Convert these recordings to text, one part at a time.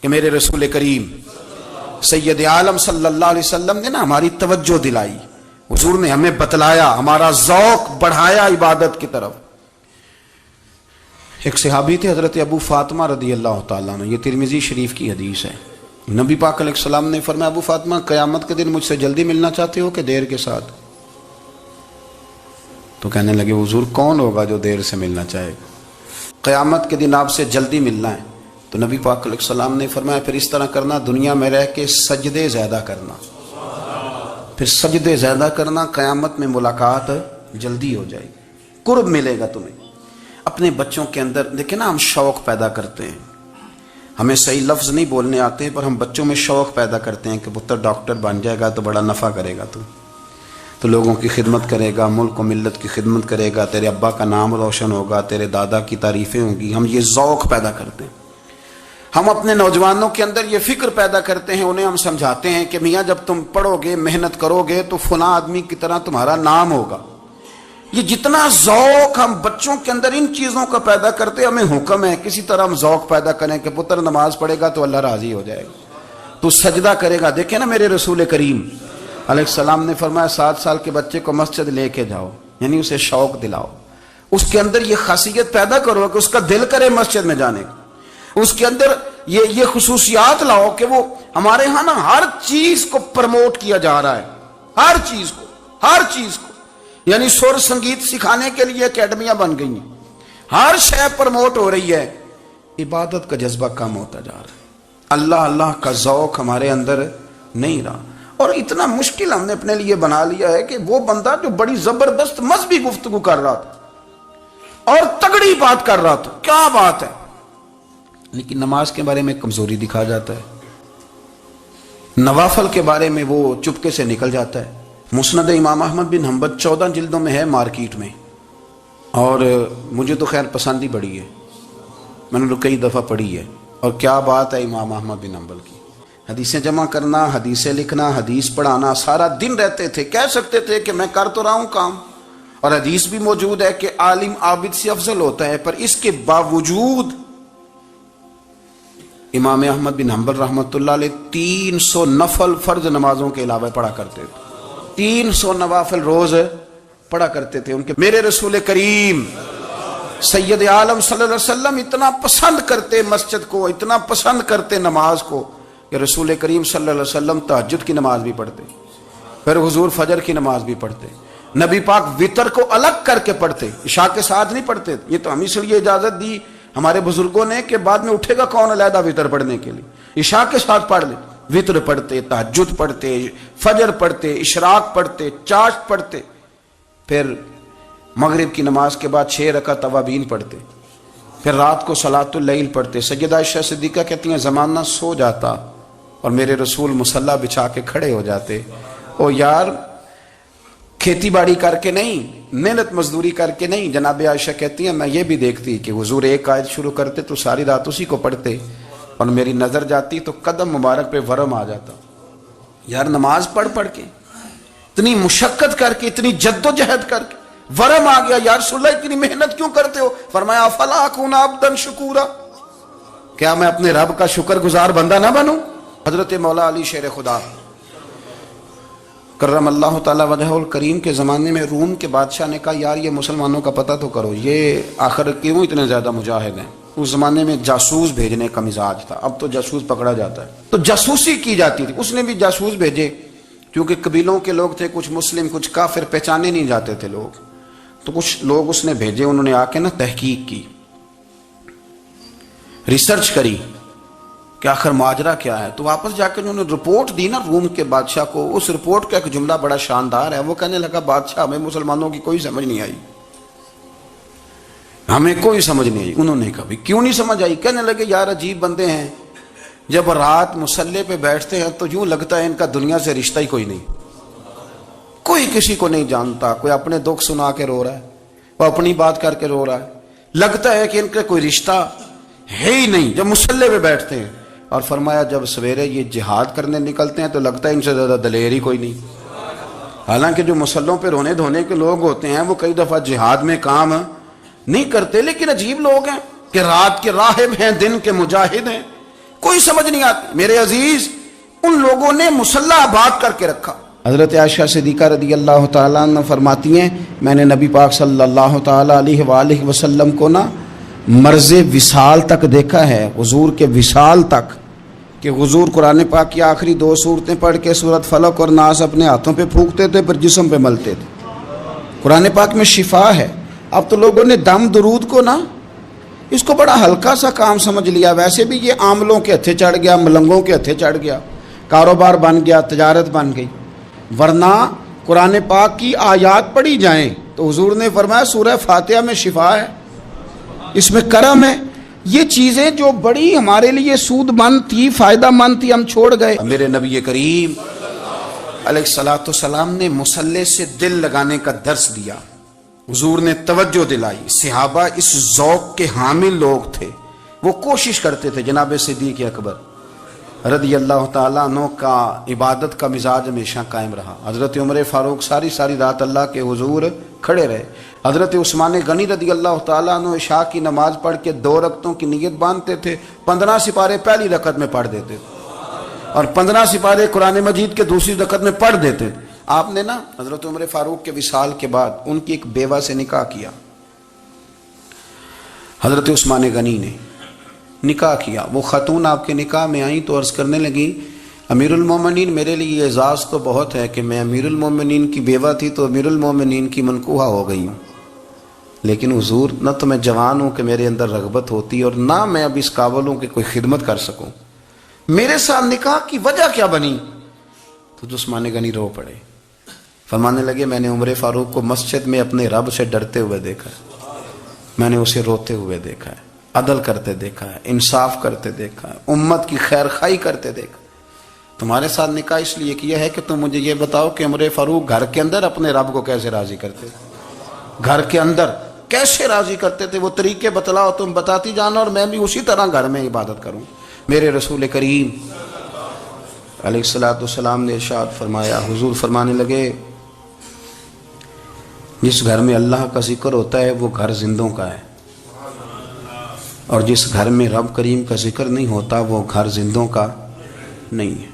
کہ میرے رسول کریم سید عالم صلی اللہ علیہ وسلم نے نا ہماری توجہ دلائی، حضور نے ہمیں بتلایا، ہمارا ذوق بڑھایا عبادت کی طرف۔ ایک صحابی تھے حضرت ابو فاطمہ رضی اللہ تعالیٰ عنہ، یہ ترمذی شریف کی حدیث ہے۔ نبی پاک علیہ السلام نے فرمایا ابو فاطمہ قیامت کے دن مجھ سے جلدی ملنا چاہتے ہو کہ دیر کے ساتھ؟ تو کہنے لگے حضور کون ہوگا جو دیر سے ملنا چاہے گا؟ قیامت کے دن آپ سے جلدی ملنا ہے۔ تو نبی پاک علیہ السلام نے فرمایا پھر اس طرح کرنا، دنیا میں رہ کے سجدے زیادہ کرنا، پھر سجدے زیادہ کرنا، قیامت میں ملاقات جلدی ہو جائے گی، قرب ملے گا تمہیں۔ اپنے بچوں کے اندر دیکھیں نا، ہم شوق پیدا کرتے ہیں، ہمیں صحیح لفظ نہیں بولنے آتے پر ہم بچوں میں شوق پیدا کرتے ہیں کہ پتر ڈاکٹر بن جائے گا تو بڑا نفع کرے گا، تو لوگوں کی خدمت کرے گا، ملک و ملت کی خدمت کرے گا، تیرے ابا کا نام روشن ہوگا، تیرے دادا کی تعریفیں ہوں گی۔ ہم یہ ذوق پیدا کرتے ہیں، ہم اپنے نوجوانوں کے اندر یہ فکر پیدا کرتے ہیں، انہیں ہم سمجھاتے ہیں کہ میاں جب تم پڑھو گے، محنت کرو گے تو فلاں آدمی کی طرح تمہارا نام ہوگا۔ یہ جتنا ذوق ہم بچوں کے اندر ان چیزوں کا پیدا کرتے، ہمیں حکم ہے کسی طرح ہم ذوق پیدا کریں کہ پتر نماز پڑھے گا تو اللہ راضی ہو جائے گا، تو سجدہ کرے گا۔ دیکھیں نا میرے رسول کریم علیہ السلام نے فرمایا 7 سال کے بچے کو مسجد لے کے جاؤ، یعنی اسے شوق دلاؤ، اس کے اندر یہ خاصیت پیدا کرو کہ اس کا دل کرے مسجد میں جانے کا، اس کے اندر یہ خصوصیات لاؤ کہ وہ ہمارے ہاں نا ہر چیز کو پروموٹ کیا جا رہا ہے، ہر چیز کو یعنی سر سنگیت سکھانے کے لیے اکیڈمیاں بن گئی ہیں، ہر شے پروموٹ ہو رہی ہے، عبادت کا جذبہ کم ہوتا جا رہا ہے، اللہ کا ذوق ہمارے اندر نہیں رہا۔ اور اتنا مشکل ہم نے اپنے لیے بنا لیا ہے کہ وہ بندہ جو بڑی زبردست مذہبی گفتگو کر رہا تھا اور تگڑی بات کر رہا تھا، کیا بات ہے، لیکن نماز کے بارے میں کمزوری دکھا جاتا ہے، نوافل کے بارے میں وہ چپکے سے نکل جاتا ہے۔ مسند امام احمد بن حنبل 14 جلدوں میں ہے مارکیٹ میں، اور مجھے تو خیر پسند ہی بڑی ہے، میں نے تو کئی دفعہ پڑھی ہے۔ اور کیا بات ہے امام احمد بن حنبل کی، حدیثیں جمع کرنا، حدیثیں لکھنا، حدیث پڑھانا، سارا دن رہتے تھے، کہہ سکتے تھے کہ میں کر تو رہا ہوں کام، اور حدیث بھی موجود ہے کہ عالم عابد سے افضل ہوتا ہے، پر اس کے باوجود امام احمد بن حنبل رحمۃ اللہ علیہ 300 نفل فرض نمازوں کے علاوہ پڑھا کرتے تھے، 300 نوافل روز پڑھا کرتے تھے۔ ان کے میرے رسول کریم سید عالم صلی اللہ علیہ وسلم اتنا پسند کرتے مسجد کو، اتنا پسند کرتے نماز کو کہ رسول کریم صلی اللہ علیہ وسلم تہجد کی نماز بھی پڑھتے، پھر حضور فجر کی نماز بھی پڑھتے، نبی پاک وتر کو الگ کر کے پڑھتے، عشاء کے ساتھ نہیں پڑھتے۔ یہ تو ہم اس لیے اجازت دی ہمارے بزرگوں نے کہ بعد میں اٹھے گا کون علیحدہ وتر پڑھنے کے لیے، عشاء کے ساتھ پڑھ لے، وتر پڑھتے، تہجد پڑھتے، فجر پڑھتے، اشراق پڑھتے، چاشت پڑھتے، پھر مغرب کی نماز کے بعد 6 رکعت اوابین پڑھتے، پھر رات کو صلاۃ اللیل پڑھتے۔ سیدہ عائشہ صدیقہ کہتی ہیں زمانہ سو جاتا اور میرے رسول مصلی بچھا کے کھڑے ہو جاتے، او یار کھیتی باڑی کر کے نہیں، محنت مزدوری کر کے نہیں۔ جناب عائشہ کہتی ہیں میں یہ بھی دیکھتی کہ حضور ایک آیت شروع کرتے تو ساری رات اسی کو پڑھتے، اور میری نظر جاتی تو قدم مبارک پہ ورم آ جاتا۔ یار نماز پڑھ کے اتنی مشقت کر کے، اتنی جد و جہد کر کے ورم آ گیا، یا رسول اللہ اتنی محنت کیوں کرتے ہو؟ فرمایا افلا اکون عبدا شکورا، کیا میں اپنے رب کا شکر گزار بندہ نہ بنوں؟ حضرت مولا علی شیر خدا کرم اللہ تعالی وجہہ الکریم کے زمانے میں روم کے بادشاہ نے کہا یار یہ مسلمانوں کا پتہ تو کرو، یہ آخر کیوں اتنے زیادہ مجاہد ہیں؟ اس زمانے میں جاسوس بھیجنے کا مزاج تھا، اب تو جاسوس پکڑا جاتا ہے، تو جاسوسی کی جاتی تھی۔ اس نے بھی جاسوس بھیجے، کیونکہ قبیلوں کے لوگ تھے، کچھ مسلم کچھ کافر، پہچانے نہیں جاتے تھے لوگ، تو کچھ لوگ اس نے بھیجے، انہوں نے آ کے نا تحقیق کی، ریسرچ کری کہ آخر ماجرا کیا ہے، تو واپس جا کے انہوں نے رپورٹ دی نا روم کے بادشاہ کو۔ اس رپورٹ کا ایک جملہ بڑا شاندار ہے، وہ کہنے لگا بادشاہ ہمیں مسلمانوں کی کوئی سمجھ نہیں آئی، ہمیں کوئی سمجھ نہیں آئی۔ انہوں نے کہا بھی کیوں نہیں سمجھ آئی؟ کہنے لگے یار عجیب بندے ہیں، جب رات مصلے پہ بیٹھتے ہیں تو یوں لگتا ہے ان کا دنیا سے رشتہ ہی کوئی نہیں، کوئی کسی کو نہیں جانتا، کوئی اپنے دکھ سنا کے رو رہا ہے، وہ اپنی بات کر کے رو رہا ہے، لگتا ہے کہ ان کا کوئی رشتہ ہے ہی نہیں جب مصلے پہ بیٹھتے ہیں۔ اور فرمایا جب سویرے یہ جہاد کرنے نکلتے ہیں تو لگتا ہے ان سے زیادہ دلیر ہی کوئی نہیں، حالانکہ جو مسلوں پہ رونے دھونے کے لوگ ہوتے ہیں وہ کئی دفعہ جہاد میں کام نہیں کرتے، لیکن عجیب لوگ ہیں کہ رات کے راہب ہیں، دن کے مجاہد ہیں، کوئی سمجھ نہیں آتی. میرے عزیز ان لوگوں نے مسلح آباد کر کے رکھا. حضرت عائشہ صدیقہ رضی اللہ تعالیٰ عنہ فرماتی ہیں میں نے نبی پاک صلی اللہ تعالیٰ علیہ وآلہ وسلم کو نا مرض وصال تک دیکھا ہے، حضور کے وصال تک، کہ حضور قرآن پاک کی آخری 2 سورتیں پڑھ کے سورت فلق اور ناس اپنے ہاتھوں پہ پھونکتے تھے، پھر جسم پہ ملتے تھے. قرآن پاک میں شفا ہے. اب تو لوگوں نے دم درود کو نا اس کو بڑا ہلکا سا کام سمجھ لیا. ویسے بھی یہ عاملوں کے ہتھے چڑھ گیا، ملنگوں کے ہتھے چڑھ گیا، کاروبار بن گیا، تجارت بن گئی. ورنہ قرآن پاک کی آیات پڑھی جائیں تو حضور نے فرمایا سورہ فاتحہ میں شفا ہے، اس میں کرم ہے. یہ چیزیں جو بڑی ہمارے لیے سود مند تھی، فائدہ مند تھی، ہم چھوڑ گئے. میرے نبی کریم علیہ الصلوۃ والسلام نے مصلے سے دل لگانے کا درس دیا. حضور نے توجہ دلائی. صحابہ اس ذوق کے حامل لوگ تھے، وہ کوشش کرتے تھے. جناب صدیق اکبر رضی اللہ تعالیٰ عنہ کا عبادت کا مزاج ہمیشہ قائم رہا. حضرت عمر فاروق ساری رات اللہ کے حضور کھڑے رہے. حضرت عثمان غنی رضی اللہ تعالیٰ عنہ عشاء کی نماز پڑھ کے 2 رکعتوں کی نیت باندھتے تھے، 15 سپارے پہلی رکعت میں پڑھ دیتے تھے اور 15 سپارے قرآن مجید کے دوسری رکعت میں پڑھ دیتے تھے. آپ نے نا حضرت عمر فاروق کے وصال کے بعد ان کی ایک بیوہ سے نکاح کیا. حضرت عثمان غنی نے نکاح کیا. وہ خاتون آپ کے نکاح میں آئیں تو عرض کرنے لگی امیر المومنین میرے لیے یہ اعزاز تو بہت ہے کہ میں امیر المومنین کی بیوہ تھی تو امیر المومنین کی منکوحہ ہو گئی ہوں، لیکن حضور نہ تو میں جوان ہوں کہ میرے اندر رغبت ہوتی اور نہ میں اب اس قابل ہوں کہ کوئی خدمت کر سکوں. میرے ساتھ نکاح کی وجہ کیا بنی؟ تو عثمان غنی رو پڑے. فرمانے لگے میں نے عمر فاروق کو مسجد میں اپنے رب سے ڈرتے ہوئے دیکھا ہے، میں نے اسے روتے ہوئے دیکھا ہے، عدل کرتے دیکھا ہے، انصاف کرتے دیکھا ہے، امت کی خیر خواہی کرتے دیکھا. تمہارے ساتھ نکاح اس لیے کیا ہے کہ تم مجھے یہ بتاؤ کہ عمر فاروق گھر کے اندر اپنے رب کو کیسے راضی کرتے تھے، گھر کے اندر کیسے راضی کرتے تھے. وہ طریقے بتلاؤ، تم بتاتی جانا اور میں بھی اسی طرح گھر میں عبادت کروں. میرے رسول کریم علیہ الصلوۃ والسلام نے ارشاد فرمایا. حضور فرمانے لگے جس گھر میں اللہ کا ذکر ہوتا ہے وہ گھر زندوں کا ہے، اور جس گھر میں رب کریم کا ذکر نہیں ہوتا وہ گھر زندوں کا نہیں ہے.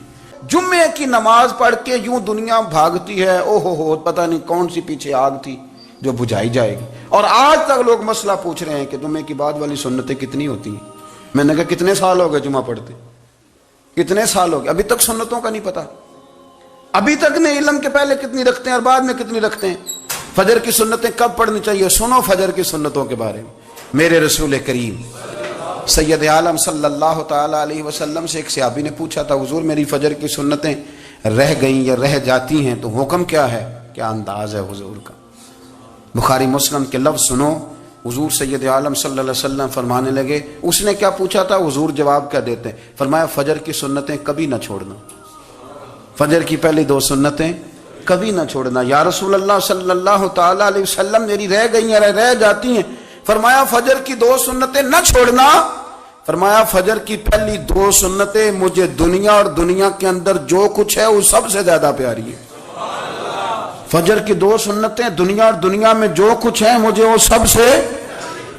جمعے کی نماز پڑھ کے یوں دنیا بھاگتی ہے، او ہو پتہ نہیں کون سی پیچھے آگ تھی جو بجھائی جائے گی. اور آج تک لوگ مسئلہ پوچھ رہے ہیں کہ جمعے کی بعد والی سنتیں کتنی ہوتی ہیں. میں نے کہا کتنے سال ہو گئے جمعہ پڑھتے، کتنے سال ہو گئے، ابھی تک سنتوں کا نہیں پتا. ابھی تک نے علم کے پہلے کتنی رکھتے ہیں اور بعد میں کتنی رکھتے ہیں. فجر کی سنتیں کب پڑھنی چاہیے؟ سنو فجر کی سنتوں کے بارے میں. میرے رسول کریم سید عالم صلی اللہ تعالیٰ علیہ وسلم سے ایک صحابی نے پوچھا تھا حضور میری فجر کی سنتیں رہ گئیں یا رہ جاتی ہیں تو حکم کیا ہے؟ کیا انداز ہے حضور کا. بخاری مسلم کے لفظ سنو. حضور سید عالم صلی اللہ علیہ وسلم فرمانے لگے. اس نے کیا پوچھا تھا؟ حضور جواب کیا دیتے ہیں؟ فرمایا فجر کی سنتیں کبھی نہ چھوڑنا، فجر کی پہلی 2 سنتیں کبھی نہ چھوڑنا. یا رسول اللہ صلی اللہ تعالیٰ علیہ وسلم میری رہ گئی ہیں، رہ جاتی ہیں. فرمایا فجر کی 2 سنتیں نہ چھوڑنا. فرمایا فجر کی پہلی 2 سنتیں مجھے دنیا اور دنیا کے اندر جو کچھ ہے وہ سب سے زیادہ پیاری ہے. فجر کی 2 سنتیں دنیا اور دنیا میں جو کچھ ہے مجھے وہ سب سے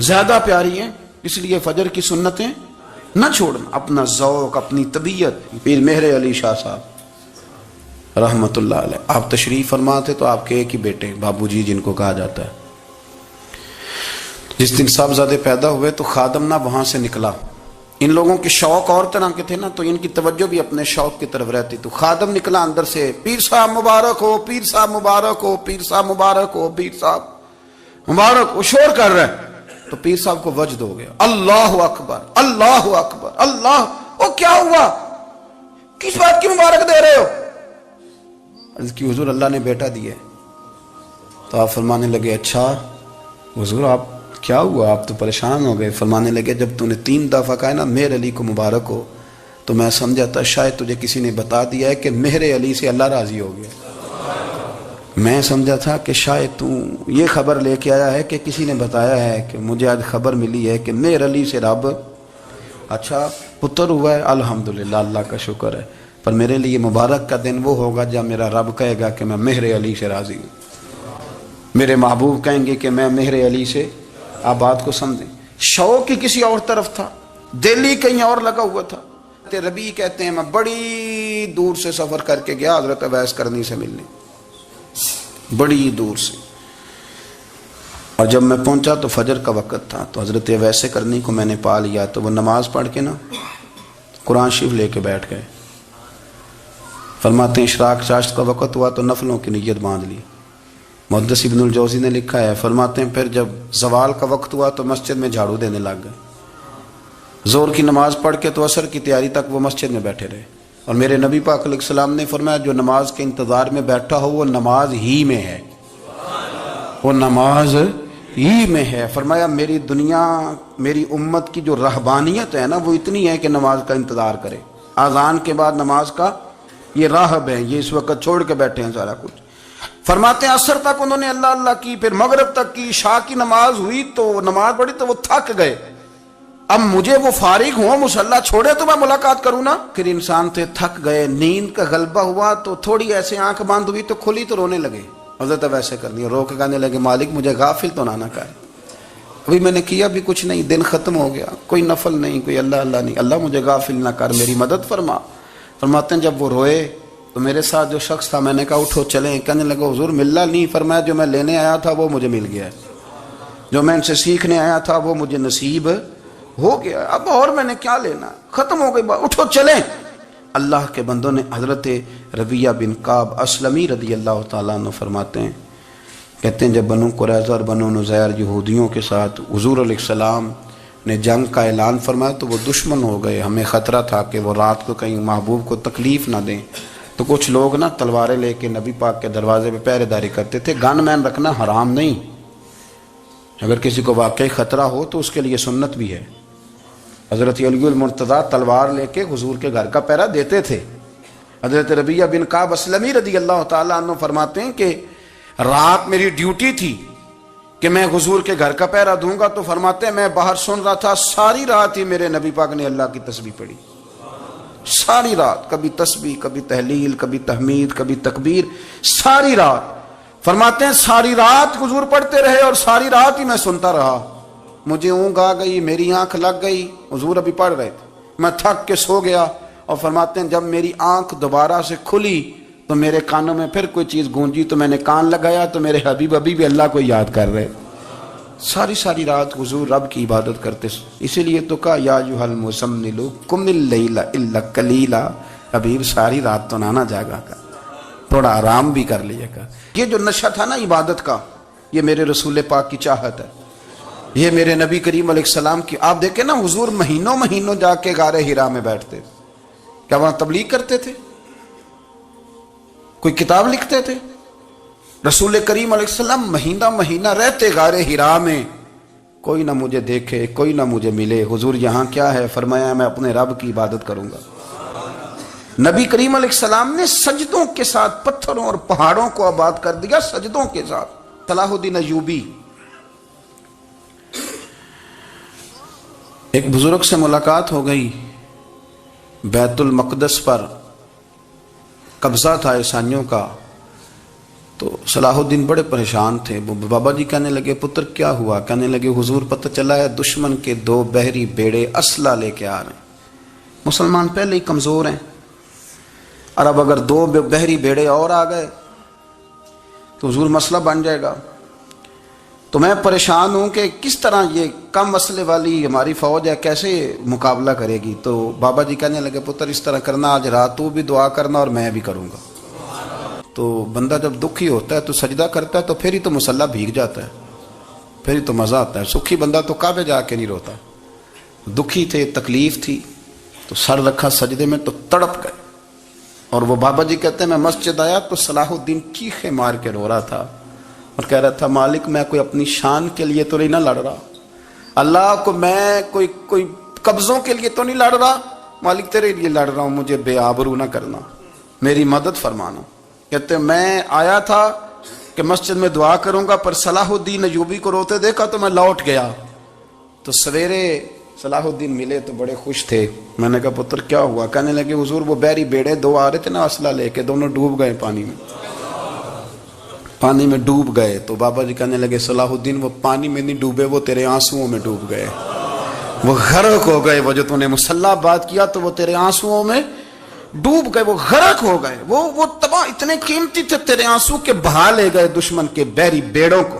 زیادہ پیاری ہیں، اس لیے فجر کی سنتیں نہ چھوڑنا. اپنا ذوق، اپنی طبیعت. پیر مہر علی شاہ صاحب رحمت اللہ علیہ آپ تشریف فرما تھے تو آپ کے ایک ہی بیٹے بابو جی جن کو کہا جاتا ہے، جس دن صاحبزادے پیدا ہوئے تو خادم نہ وہاں سے نکلا. ان لوگوں کے شوق اور طرح کے تھے نا تو ان کی توجہ بھی اپنے شوق کی طرف رہتی. تو خادم نکلا اندر سے، پیر صاحب مبارک ہو، پیر صاحب مبارک ہو، پیر صاحب مبارک ہو، پیر صاحب مبارک ہو. شور کر رہے ہیں تو پیر صاحب کو وجد ہو گیا. اللہ اکبر، اللہ اکبر، اللہ. وہ کیا ہوا؟ کس بات کی مبارک دے رہے ہو؟ عرض کی حضور اللہ نے بیٹا دیا. تو آپ فرمانے لگے اچھا حضور آپ کیا ہوا؟ آپ تو پریشان ہو گئے. فرمانے لگے جب تو نے 3 دفعہ کہا نا مہر علی کو مبارک ہو تو میں سمجھا تھا شاید تجھے کسی نے بتا دیا ہے کہ مہر علی سے اللہ راضی ہو گیا. میں سمجھا تھا کہ شاید تو یہ خبر لے کے آیا ہے کہ کسی نے بتایا ہے کہ مجھے آج خبر ملی ہے کہ مہر علی سے رب اچھا پتر ہوا ہے. الحمدللہ اللہ کا شکر ہے. پر میرے لیے مبارک کا دن وہ ہوگا جب میرا رب کہے گا کہ میں مہر علی سے راضی ہوں. میرے محبوب کہیں گے کہ میں مہر علی سے. آپ بات کو سمجھیں. شوق ہی کسی اور طرف تھا، دل ہی کہیں اور لگا ہوا تھا. ربی کہتے ہیں میں بڑی دور سے سفر کر کے گیا حضرت اویس کرنی سے ملنے، بڑی دور سے، اور جب میں پہنچا تو فجر کا وقت تھا، تو حضرت اویس کرنی کو میں نے پا لیا، تو وہ نماز پڑھ کے نا قرآن شریف لے کے بیٹھ گئے۔ فرماتے ہیں اشراق چاشت کا وقت ہوا تو نفلوں کی نیت باندھ لی۔ محدث ابن الجوزی نے لکھا ہے، فرماتے ہیں پھر جب زوال کا وقت ہوا تو مسجد میں جھاڑو دینے لگ گئے، زور کی نماز پڑھ کے تو عصر کی تیاری تک وہ مسجد میں بیٹھے رہے، اور میرے نبی پاک علیہ السلام نے فرمایا جو نماز کے انتظار میں بیٹھا ہو وہ نماز ہی میں ہے، وہ نماز ہی میں ہے۔ فرمایا میری دنیا، میری امت کی جو رہبانیت ہے نا وہ اتنی ہے کہ نماز کا انتظار کرے، اذان کے بعد نماز کا یہ راہب ہے، یہ اس وقت چھوڑ کے بیٹھے ہیں سارا کچھ۔ فرماتے ہیں عصر تک انہوں نے اللہ اللہ کی، پھر مغرب تک کی، عشاء کی نماز ہوئی تو نماز پڑھی تو وہ تھک گئے، اب مجھے وہ فارغ ہوں مصلی چھوڑے تو میں ملاقات کروں نا۔ پھر انسان تھے تھک گئے، نیند کا غلبہ ہوا تو تھوڑی ایسے آنکھ بند ہوئی تو کھلی تو رونے لگے، حضرت ویسے کرنی رو کے کہنے لگے مالک مجھے غافل تو نہ کر، ابھی میں نے کیا بھی کچھ نہیں، دن ختم ہو گیا، کوئی نفل نہیں، کوئی اللہ اللہ نہیں، اللہ مجھے غافل نہ کر، میری مدد فرما۔ فرماتے ہیں جب وہ روئے تو میرے ساتھ جو شخص تھا میں نے کہا اٹھو چلیں، کہنے لگا حضور ملا نہیں، فرمایا جو میں لینے آیا تھا وہ مجھے مل گیا ہے، جو میں ان سے سیکھنے آیا تھا وہ مجھے نصیب ہو گیا، اب اور میں نے کیا لینا، ختم ہو گئی بات، اٹھو چلیں۔ اللہ کے بندوں نے حضرت ربیہ بن کعب اسلمی رضی اللہ تعالیٰ عنہ فرماتے ہیں، کہتے ہیں جب بنو قریظہ اور بنو نذیر یہودیوں کے ساتھ حضور علیہ السلام نے جنگ کا اعلان فرمایا تو وہ دشمن ہو گئے، ہمیں خطرہ تھا کہ وہ رات کو کہیں محبوب کو تکلیف نہ دیں، تو کچھ لوگ نا تلواریں لے کے نبی پاک کے دروازے پہ پہرے داری کرتے تھے۔ گن مین رکھنا حرام نہیں، اگر کسی کو واقعی خطرہ ہو تو اس کے لیے سنت بھی ہے۔ حضرت علی المرتضیٰ تلوار لے کے حضور کے گھر کا پہرا دیتے تھے۔ حضرت ربیہ بن کعب اسلمی رضی اللہ تعالیٰ عنہ فرماتے ہیں کہ رات میری ڈیوٹی تھی کہ میں حضور کے گھر کا پہرا دوں گا، تو فرماتے ہیں میں باہر سن رہا تھا، ساری رات ہی میرے نبی پاک نے اللہ کی تسبیح پڑھی، ساری رات، کبھی تسبیح، کبھی تحلیل، کبھی تحمید، کبھی تکبیر، ساری رات۔ فرماتے ہیں ساری رات حضور پڑھتے رہے اور ساری رات ہی میں سنتا رہا، مجھے اونگ آ گئی، میری آنکھ لگ گئی، حضور ابھی پڑھ رہے تھے، میں تھک کے سو گیا، اور فرماتے ہیں جب میری آنکھ دوبارہ سے کھلی تو میرے کانوں میں پھر کوئی چیز گونجی تو میں نے کان لگایا تو میرے حبیب ابھی بھی اللہ کو یاد کر رہے، ساری رات حضور رب کی عبادت کرتے، اسی لیے تو کہا یا ایھا المزمل قم اللیل الا قلیلا، حبیب ساری رات تو نہ جاگا کر، تھوڑا آرام بھی کر لیا کر۔ یہ جو نشہ تھا نا عبادت کا، یہ میرے رسول پاک کی چاہت ہے، یہ میرے نبی کریم علیہ السلام کی۔ آپ دیکھیں نا حضور مہینوں جا کے غار حرا میں بیٹھتے، کیا وہاں تبلیغ کرتے تھے، کوئی کتاب لکھتے تھے؟ رسول کریم علیہ السلام مہینہ رہتے غار حرا میں، کوئی نہ مجھے دیکھے، کوئی نہ مجھے ملے، حضور یہاں کیا ہے؟ فرمایا میں اپنے رب کی عبادت کروں گا۔ نبی کریم علیہ السلام نے سجدوں کے ساتھ پتھروں اور پہاڑوں کو آباد کر دیا، سجدوں کے ساتھ۔ صلاح الدین ایوبی، ایک بزرگ سے ملاقات ہو گئی، بیت المقدس پر قبضہ تھا عیسائیوں کا، تو صلاح الدین بڑے پریشان تھے۔ بابا جی کہنے لگے پتر کیا ہوا؟ کہنے لگے حضور پتہ چلا ہے دشمن کے 2 بحری بیڑے اسلحہ لے کے آ رہے ہیں، مسلمان پہلے ہی کمزور ہیں، اور اب اگر 2 بحری بیڑے اور آ گئے تو حضور مسئلہ بن جائے گا، تو میں پریشان ہوں کہ کس طرح یہ کم مسئلے والی ہماری فوج ہے کیسے مقابلہ کرے گی۔ تو بابا جی کہنے لگے پتر اس طرح کرنا، آج رات تو بھی دعا کرنا اور میں بھی کروں گا۔ تو بندہ جب دکھی ہوتا ہے تو سجدہ کرتا ہے تو پھر ہی تو مصلی بھیگ جاتا ہے، پھر ہی تو مزہ آتا ہے۔ سکھی بندہ تو کعبے جا کے نہیں روتا، دکھی تھے، تکلیف تھی، تو سر رکھا سجدے میں تو تڑپ گئے۔ اور وہ بابا جی کہتے ہیں میں مسجد آیا تو صلاح الدین چیخے مار کے رو رہا تھا اور کہہ رہا تھا مالک میں کوئی اپنی شان کے لیے تو نہیں نہ لڑ رہا، اللہ کو میں کوئی قبضوں کے لیے تو نہیں لڑ رہا، مالک تیرے لیے لڑ رہا ہوں، مجھے بے آبرو نہ کرنا، میری مدد فرمانا۔ کہتے ہیں میں آیا تھا کہ مسجد میں دعا کروں گا، پر صلاح الدین ایوبی کو روتے دیکھا تو میں لوٹ گیا۔ تو سویرے صلاح الدین ملے تو بڑے خوش تھے، میں نے کہا پتر کیا ہوا؟ کہنے لگے حضور وہ بحری بیڑے 2 آ رہے تھے نا اسلحہ لے کے، دونوں ڈوب گئے پانی میں ڈوب گئے۔ تو بابا جی کہنے لگے صلاح الدین وہ پانی میں نہیں ڈوبے، وہ تیرے آنسوؤں میں ڈوب گئے، وہ غرق ہو گئے، وہ جو تو نے مسلح بات کیا تو وہ تیرے آنسوؤں میں ڈوب گئے، وہ غرق ہو گئے، وہ تباہ، اتنے قیمتی تھے تیرے آنسو کے بہا لے گئے دشمن کے بیری بیڑوں کو۔